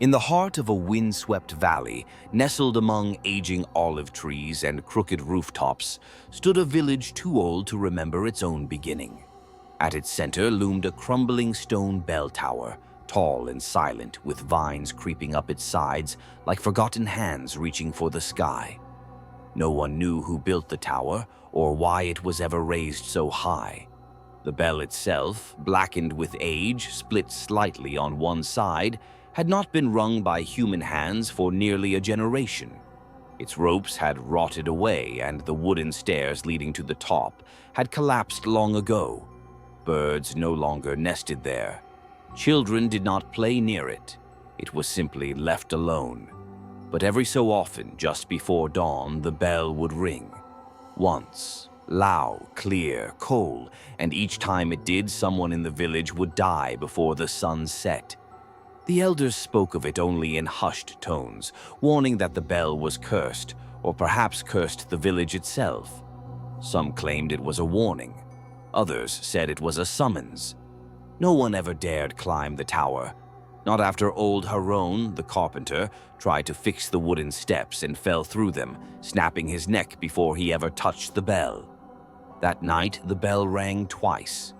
In the heart of a windswept valley, nestled among aging olive trees and crooked rooftops, stood a village too old to remember its own beginning. At its center loomed a crumbling stone bell tower, tall and silent, with vines creeping up its sides like forgotten hands reaching for the sky. No one knew who built the tower or why it was ever raised so high. The bell itself, blackened with age, split slightly on one side, had not been rung by human hands for nearly a generation. Its ropes had rotted away, and the wooden stairs leading to the top had collapsed long ago. Birds no longer nested there. Children did not play near it. It was simply left alone. But every so often, just before dawn, the bell would ring. Once, loud, clear, cold, and each time it did, someone in the village would die before the sun set. The elders spoke of it only in hushed tones, warning that the bell was cursed, or perhaps cursed the village itself. Some claimed it was a warning. Others said it was a summons. No one ever dared climb the tower. Not after old Haron, the carpenter, tried to fix the wooden steps and fell through them, snapping his neck before he ever touched the bell. That night, the bell rang twice.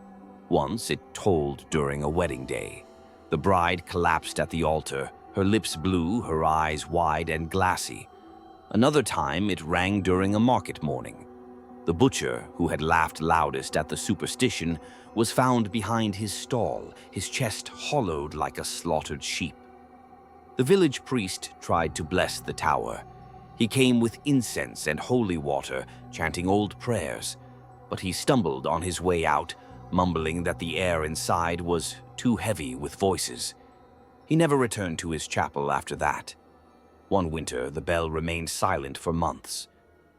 Once, it tolled during a wedding day. The bride collapsed at the altar, her lips blue, her eyes wide and glassy. Another time, it rang during a market morning. The butcher, who had laughed loudest at the superstition, was found behind his stall, his chest hollowed like a slaughtered sheep. The village priest tried to bless the tower. He came with incense and holy water, chanting old prayers, but he stumbled on his way out, mumbling that the air inside was too heavy with voices. He never returned to his chapel after that. One winter, the bell remained silent for months.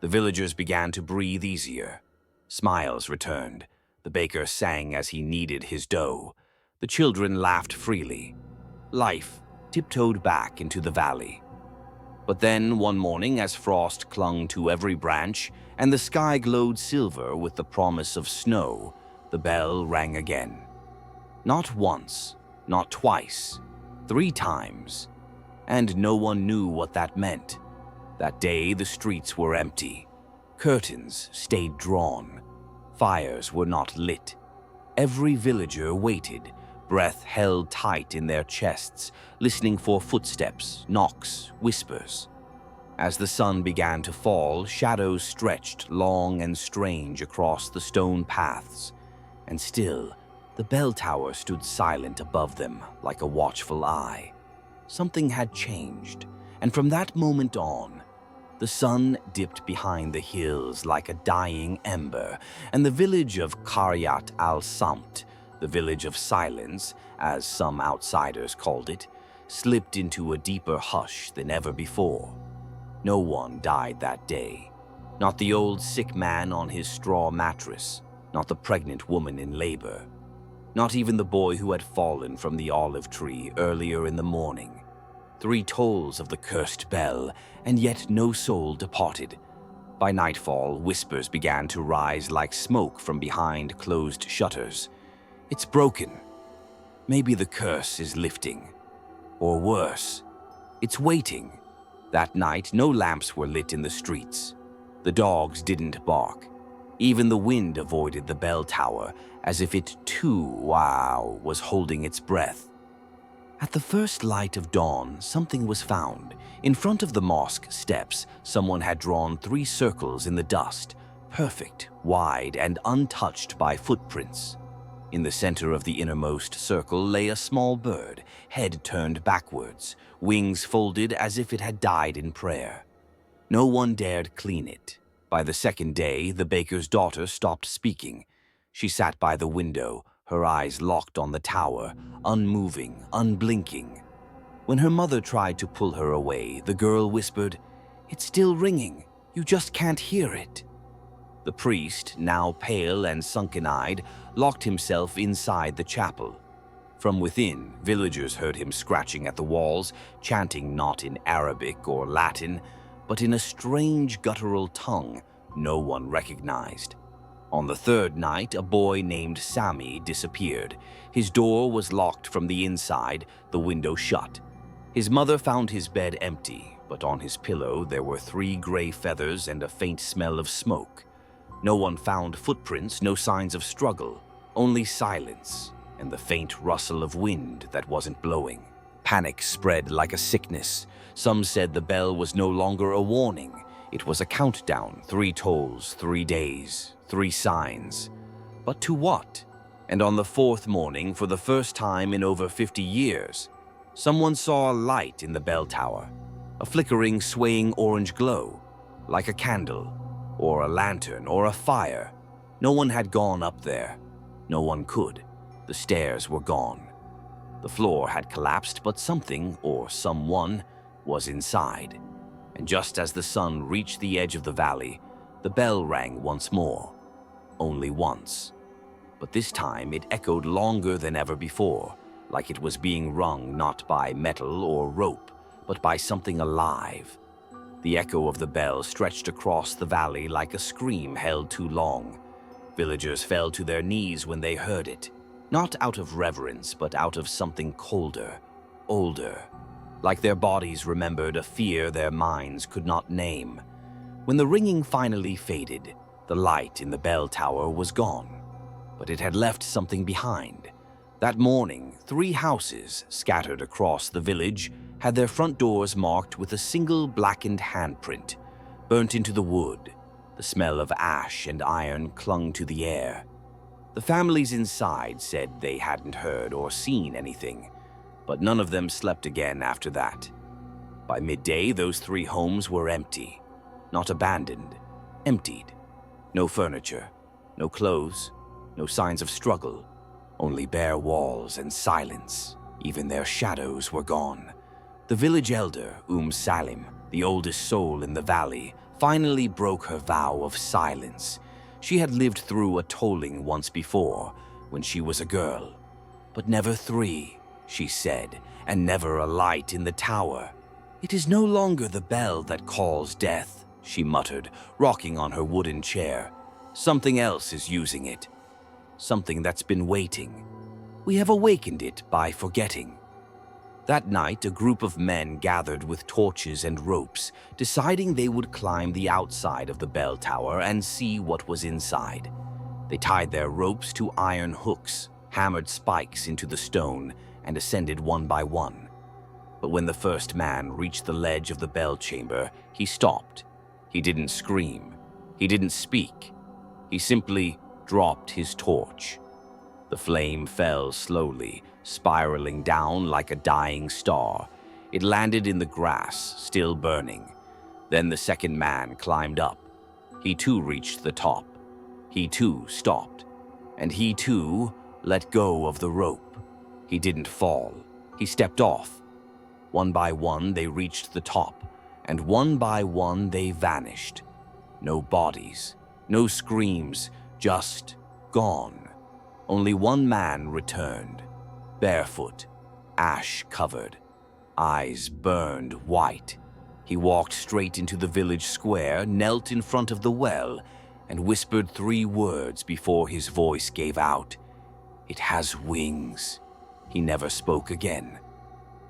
The villagers began to breathe easier. Smiles returned. The baker sang as he kneaded his dough. The children laughed freely. Life tiptoed back into the valley. But then, one morning, as frost clung to every branch and the sky glowed silver with the promise of snow, the bell rang again. Not once, not twice, 3 times. And no one knew what that meant. That day, the streets were empty. Curtains stayed drawn. Fires were not lit. Every villager waited, breath held tight in their chests, listening for footsteps, knocks, whispers. As the sun began to fall, shadows stretched long and strange across the stone paths. And still, the bell tower stood silent above them, like a watchful eye. Something had changed, and from that moment on, the sun dipped behind the hills like a dying ember, and the village of Qaryat al-Samt, the village of silence, as some outsiders called it, slipped into a deeper hush than ever before. No one died that day. Not the old sick man on his straw mattress, not the pregnant woman in labor, not even the boy who had fallen from the olive tree earlier in the morning. 3 tolls of the cursed bell, and yet no soul departed. By nightfall, whispers began to rise like smoke from behind closed shutters. It's broken. Maybe the curse is lifting. Or worse, it's waiting. That night, no lamps were lit in the streets. The dogs didn't bark. Even the wind avoided the bell tower, as if it too, was holding its breath. At the first light of dawn, something was found. In front of the mosque steps, someone had drawn 3 circles in the dust, perfect, wide, and untouched by footprints. In the center of the innermost circle lay a small bird, head turned backwards, wings folded as if it had died in prayer. No one dared clean it. By the second day, the baker's daughter stopped speaking. She sat by the window, her eyes locked on the tower, unmoving, unblinking. When her mother tried to pull her away, the girl whispered, "It's still ringing. You just can't hear it." The priest, now pale and sunken-eyed, locked himself inside the chapel. From within, villagers heard him scratching at the walls, chanting not in Arabic or Latin, but in a strange guttural tongue no one recognized. On the 3rd night, a boy named Sami disappeared. His door was locked from the inside, the window shut. His mother found his bed empty, but on his pillow there were 3 gray feathers and a faint smell of smoke. No one found footprints, no signs of struggle, only silence and the faint rustle of wind that wasn't blowing. Panic spread like a sickness. Some said the bell was no longer a warning. It was a countdown, 3 tolls, 3 days, 3 signs. But to what? And on the 4th morning, for the first time in over 50 years, someone saw a light in the bell tower, a flickering, swaying orange glow, like a candle, or a lantern, or a fire. No one had gone up there. No one could. The stairs were gone. The floor had collapsed, but something, or someone, was inside. And just as the sun reached the edge of the valley, the bell rang once more. Only once. But this time it echoed longer than ever before, like it was being rung not by metal or rope, but by something alive. The echo of the bell stretched across the valley like a scream held too long. Villagers fell to their knees when they heard it, not out of reverence, but out of something colder, older, like their bodies remembered a fear their minds could not name. When the ringing finally faded, the light in the bell tower was gone, but it had left something behind. That morning, 3 houses scattered across the village had their front doors marked with a single blackened handprint, burnt into the wood. The smell of ash and iron clung to the air. The families inside said they hadn't heard or seen anything, but none of them slept again after that. By midday, those 3 homes were empty. Not abandoned, emptied. No furniture, no clothes, no signs of struggle, only bare walls and silence. Even their shadows were gone. The village elder, Salim, the oldest soul in the valley, finally broke her vow of silence. She had lived through a tolling once before, when she was a girl. But never 3, she said, and never a light in the tower. It is no longer the bell that calls death, she muttered, rocking on her wooden chair. Something else is using it. Something that's been waiting. We have awakened it by forgetting. That night, a group of men gathered with torches and ropes, deciding they would climb the outside of the bell tower and see what was inside. They tied their ropes to iron hooks, hammered spikes into the stone, and ascended one by one. But when the first man reached the ledge of the bell chamber, he stopped. He didn't scream. He didn't speak. He simply dropped his torch. The flame fell slowly, spiraling down like a dying star. It landed in the grass, still burning. Then the second man climbed up. He too reached the top. He too stopped. And he too let go of the rope. He didn't fall. He stepped off. One by one they reached the top, and one by one they vanished. No bodies, no screams, just gone. Only one man returned, barefoot, ash-covered, eyes burned white. He walked straight into the village square, knelt in front of the well, and whispered 3 words before his voice gave out. It has wings. He never spoke again.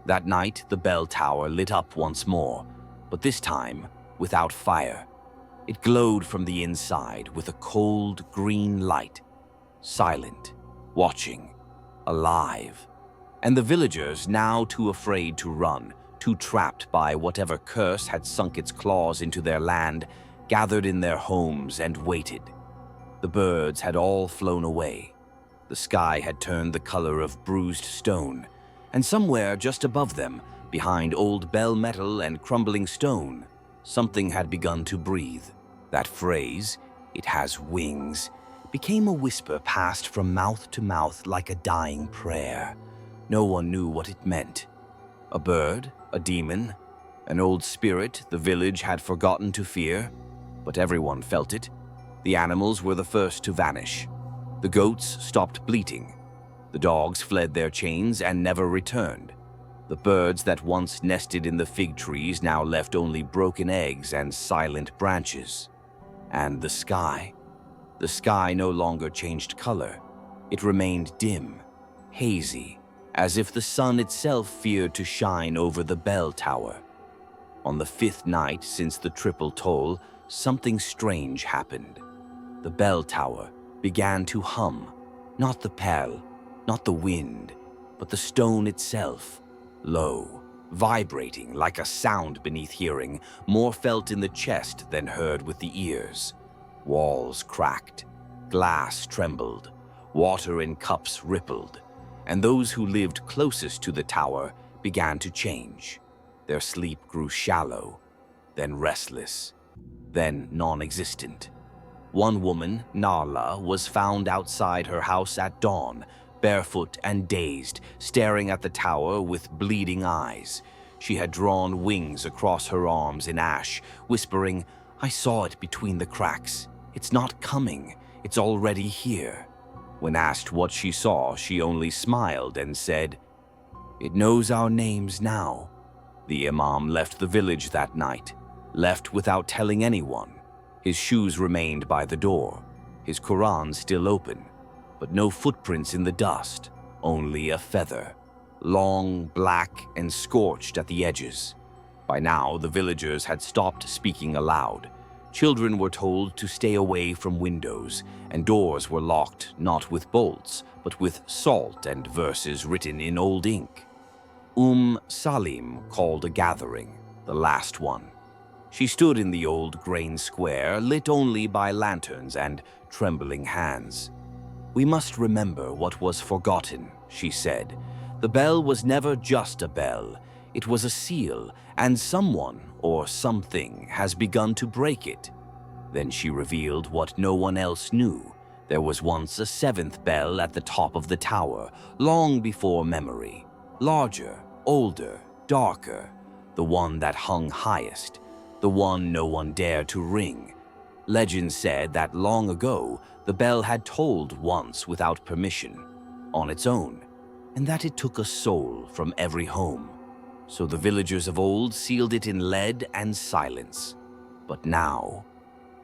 That night, the bell tower lit up once more, but this time without fire. It glowed from the inside with a cold green light, silent, watching, alive. And the villagers, now too afraid to run, too trapped by whatever curse had sunk its claws into their land, gathered in their homes and waited. The birds had all flown away. The sky had turned the color of bruised stone, and somewhere just above them, behind old bell metal and crumbling stone, something had begun to breathe. That phrase, "it has wings," became a whisper passed from mouth to mouth like a dying prayer. No one knew what it meant. A bird, a demon, an old spirit the village had forgotten to fear, but everyone felt it. The animals were the first to vanish. The goats stopped bleating. The dogs fled their chains and never returned. The birds that once nested in the fig trees now left only broken eggs and silent branches. And the sky no longer changed color. It remained dim, hazy, as if the sun itself feared to shine over the bell tower. On the 5th night since the triple toll, something strange happened. The bell tower began to hum, not the bell, not the wind, but the stone itself, low, vibrating like a sound beneath hearing, more felt in the chest than heard with the ears. Walls cracked, glass trembled, water in cups rippled, and those who lived closest to the tower began to change. Their sleep grew shallow, then restless, then non-existent. One woman, Nala, was found outside her house at dawn, barefoot and dazed, staring at the tower with bleeding eyes. She had drawn wings across her arms in ash, whispering, "I saw it between the cracks. It's not coming. It's already here." When asked what she saw, she only smiled and said, "It knows our names now." The imam left the village that night, left without telling anyone. His shoes remained by the door, his Quran still open, but no footprints in the dust, only a feather, long, black, and scorched at the edges. By now, the villagers had stopped speaking aloud. Children were told to stay away from windows, and doors were locked not with bolts, but with salt and verses written in old ink. Salim called a gathering, the last one. She stood in the old grain square, lit only by lanterns and trembling hands. "We must remember what was forgotten," she said. "The bell was never just a bell. It was a seal, and someone or something has begun to break it." Then she revealed what no one else knew. There was once a 7th bell at the top of the tower, long before memory. Larger, older, darker, the one that hung highest, the one no one dared to ring. Legend said that long ago, the bell had tolled once without permission, on its own, and that it took a soul from every home. So the villagers of old sealed it in lead and silence. But now,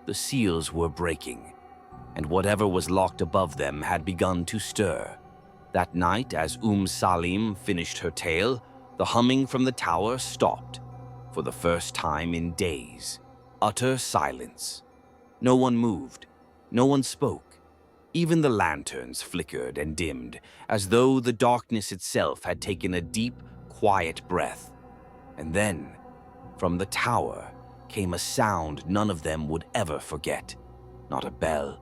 the seals were breaking, and whatever was locked above them had begun to stir. That night, as Salim finished her tale, the humming from the tower stopped. For the first time in days, utter silence. No one moved, no one spoke. Even the lanterns flickered and dimmed, as though the darkness itself had taken a deep, quiet breath. And then, from the tower, came a sound none of them would ever forget. Not a bell,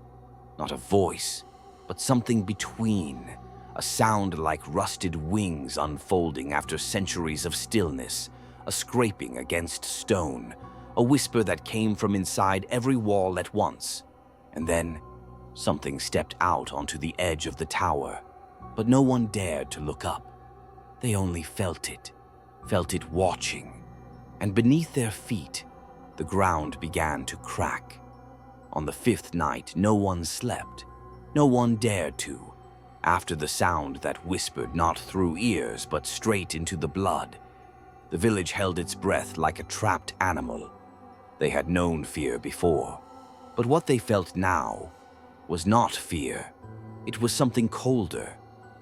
not a voice, but something between. A sound like rusted wings unfolding after centuries of stillness, a scraping against stone, a whisper that came from inside every wall at once. And then, something stepped out onto the edge of the tower, but no one dared to look up. They only felt it watching, and beneath their feet, the ground began to crack. On the 5th night, no one slept. No one dared to. After the sound that whispered not through ears but straight into the blood, the village held its breath like a trapped animal. They had known fear before, but what they felt now was not fear. It was something colder,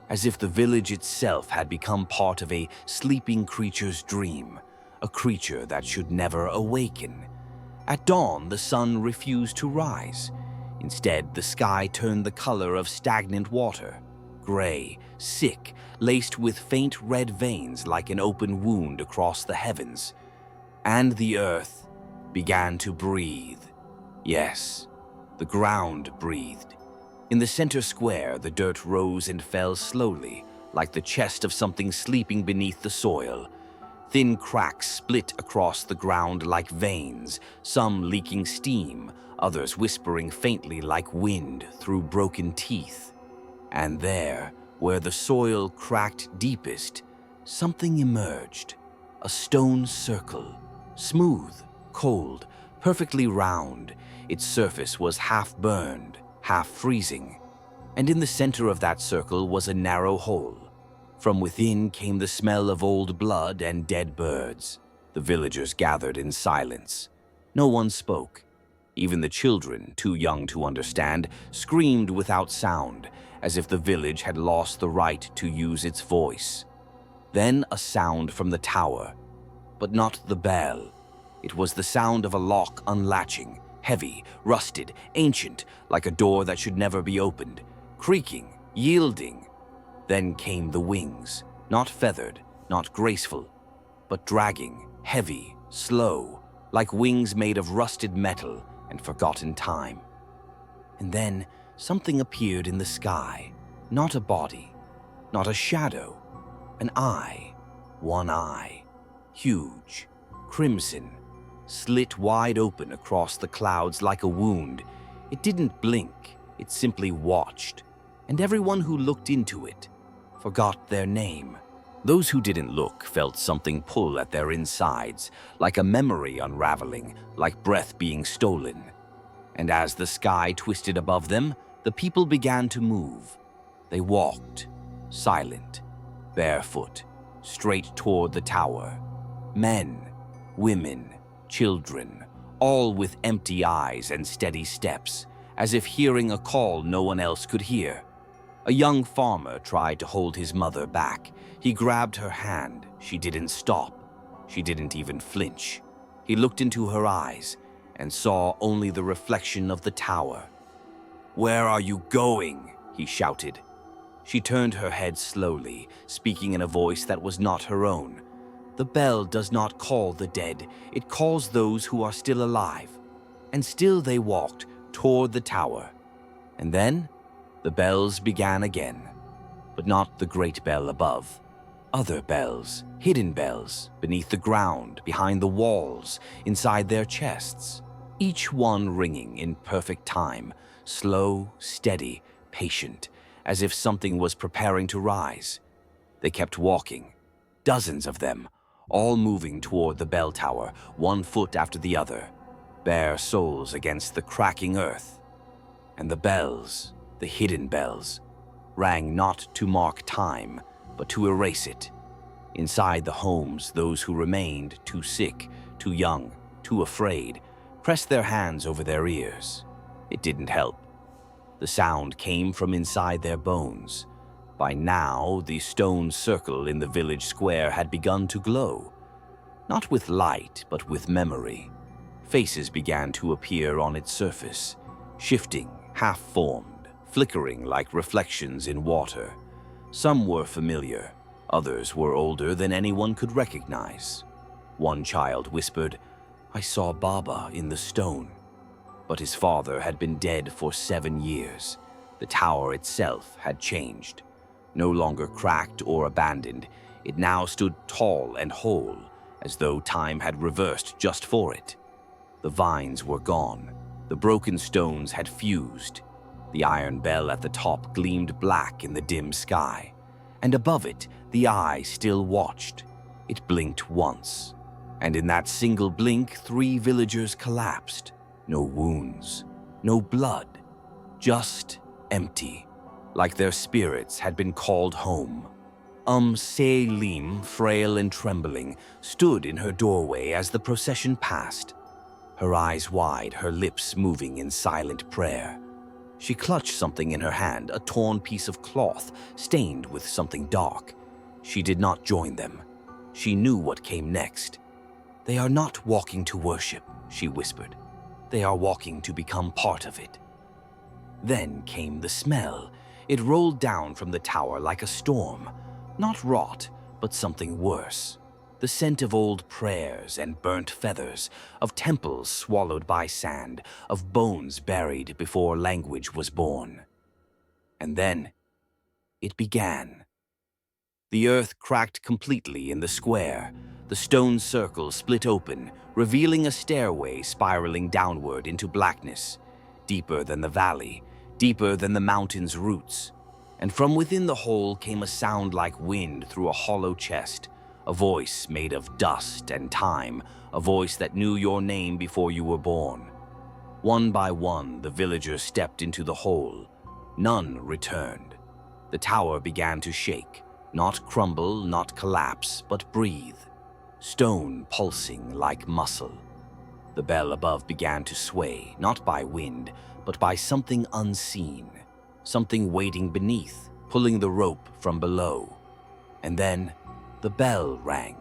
as if the village itself had become part of a sleeping creature's dream, a creature that should never awaken. At dawn, the sun refused to rise. Instead, the sky turned the color of stagnant water, gray, sick, laced with faint red veins like an open wound across the heavens. And the earth began to breathe. Yes, the ground breathed. In the center square, the dirt rose and fell slowly, like the chest of something sleeping beneath the soil. Thin cracks split across the ground like veins, some leaking steam, others whispering faintly like wind through broken teeth. And there, where the soil cracked deepest, something emerged. A stone circle, smooth, cold, perfectly round. Its surface was half burned, half freezing, and in the center of that circle was a narrow hole. From within came the smell of old blood and dead birds. The villagers gathered in silence. No one spoke. Even the children, too young to understand, screamed without sound, as if the village had lost the right to use its voice. Then a sound from the tower, but not the bell. It was the sound of a lock unlatching, heavy, rusted, ancient, like a door that should never be opened, creaking, yielding. Then came the wings, not feathered, not graceful, but dragging, heavy, slow, like wings made of rusted metal and forgotten time. And then something appeared in the sky, not a body, not a shadow, an eye, one eye, huge, crimson, slit wide open across the clouds like a wound. It didn't blink, it simply watched, and everyone who looked into it forgot their name. Those who didn't look felt something pull at their insides, like a memory unraveling, like breath being stolen. And as the sky twisted above them, the people began to move. They walked, silent, barefoot, straight toward the tower. Men, women, children, all with empty eyes and steady steps, as if hearing a call no one else could hear. A young farmer tried to hold his mother back. He grabbed her hand. She didn't stop. She didn't even flinch. He looked into her eyes and saw only the reflection of the tower. "Where are you going?" he shouted. She turned her head slowly, speaking in a voice that was not her own. "The bell does not call the dead. It calls those who are still alive." And still they walked toward the tower. And then the bells began again, but not the great bell above. Other bells, hidden bells, beneath the ground, behind the walls, inside their chests, each one ringing in perfect time, slow, steady, patient, as if something was preparing to rise. They kept walking, dozens of them, all moving toward the bell tower, one foot after the other, bare soles against the cracking earth. And the bells, the hidden bells, rang not to mark time, but to erase it. Inside the homes, those who remained, too sick, too young, too afraid, pressed their hands over their ears. It didn't help. The sound came from inside their bones. By now, the stone circle in the village square had begun to glow. Not with light, but with memory. Faces began to appear on its surface, shifting, half-formed, flickering like reflections in water. Some were familiar, others were older than anyone could recognize. One child whispered, "I saw Baba in the stone." But his father had been dead for 7 years. The tower itself had changed. No longer cracked or abandoned, it now stood tall and whole, as though time had reversed just for it. The vines were gone. The broken stones had fused. The iron bell at the top gleamed black in the dim sky. And above it, the eye still watched. It blinked once. And in that single blink, 3 villagers collapsed. No wounds, no blood, just empty, like their spirits had been called home. Selim, frail and trembling, stood in her doorway as the procession passed. Her eyes wide, her lips moving in silent prayer. She clutched something in her hand, a torn piece of cloth, stained with something dark. She did not join them. She knew what came next. "They are not walking to worship," she whispered. "They are walking to become part of it." Then came the smell. It rolled down from the tower like a storm. Not rot, but something worse. The scent of old prayers and burnt feathers, of temples swallowed by sand, of bones buried before language was born. And then it began. The earth cracked completely in the square. The stone circle split open, revealing a stairway spiraling downward into blackness, deeper than the valley, deeper than the mountain's roots. And from within the hole came a sound like wind through a hollow chest, a voice made of dust and time, a voice that knew your name before you were born. One by one, the villagers stepped into the hole. None returned. The tower began to shake, not crumble, not collapse, but breathe. Stone pulsing like muscle. The bell above began to sway, not by wind, but by something unseen. something waiting beneath, pulling the rope from below. And then the bell rang,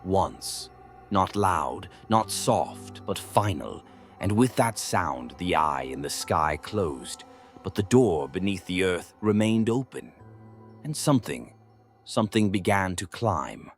once. Not loud, not soft, but final, and with that sound the eye in the sky closed, but the door beneath the earth remained open. And something began to climb.